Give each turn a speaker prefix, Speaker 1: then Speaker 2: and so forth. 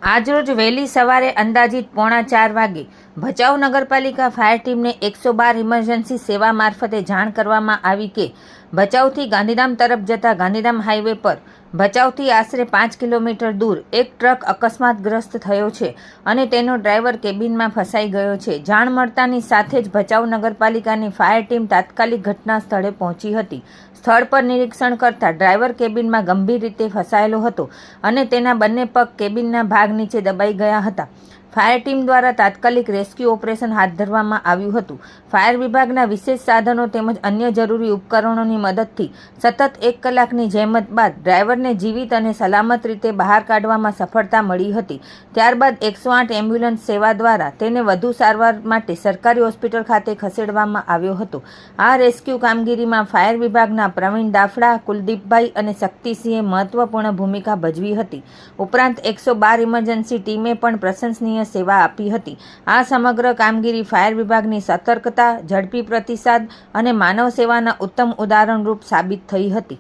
Speaker 1: આજરોજ વહેલી સવારે અંદાજિત 3:45 વાગે ભચાઉ નગરપાલિકા ફાયર ટીમને 112 ઇમરજન્સી સેવા મારફતે જાણ કરવામાં આવી કે ભચાઉથી ગાંધીધામ તરફ જતા ગાંધીધામ હાઈવે પર ભચાઉથી આશરે 5 કિલોમીટર દૂર એક ટ્રક અકસ્માતગ્રસ્ત થયો છે અને તેનો ડ્રાઈવર કેબિનમાં ફસાઈ ગયો છે। જાણ મળતાની સાથે જ ભચાઉ નગરપાલિકાની ફાયર ટીમ તાત્કાલિક ઘટના સ્થળે પહોંચી હતી। સ્થળ પર નિરીક્ષણ કરતા ડ્રાઈવર કેબિનમાં ગંભીર રીતે ફસાયેલો હતો અને તેના બંને પગ કેબિનના ભાગ નીચે દબાઈ ગયા હતા। ફાયર ટીમ દ્વારા તાત્કાલિક રેસ્ક્યુ ઓપરેશન હાથ ધરવામાં આવ્યું હતું। ફાયર વિભાગના વિશેષ સાધનો તેમજ અન્ય જરૂરી ઉપકરણોની મદદથી સતત 1 કલાકની જહેમત બાદ ડ્રાઈવરને જીવિત અને સલામત રીતે બહાર કાઢવામાં સફળતા મળી હતી। ત્યારબાદ 108 એમ્બ્યુલન્સ સેવા દ્વારા તેને વધુ સારવાર માટે સરકારી હોસ્પિટલ ખાતે ખસેડવામાં આવ્યો હતો। આ રેસ્ક્યુ કામગીરીમાં ફાયર વિભાગના પ્રવીણ દાફડા, કુલદીપભાઈ અને શક્તિસિંહે મહત્વપૂર્ણ ભૂમિકા ભજવી હતી। ઉપરાંત 112 ઇમરજન્સી ટીમે પણ પ્રશંસનીય સેવા આપી હતી। આ સમગ્ર કામગીરી ફાયર વિભાગની સતર્કતા, ઝડપી પ્રતિસાદ અને માનવ સેવાના ઉત્તમ ઉદાહરણ રૂપ સાબિત થઈ હતી।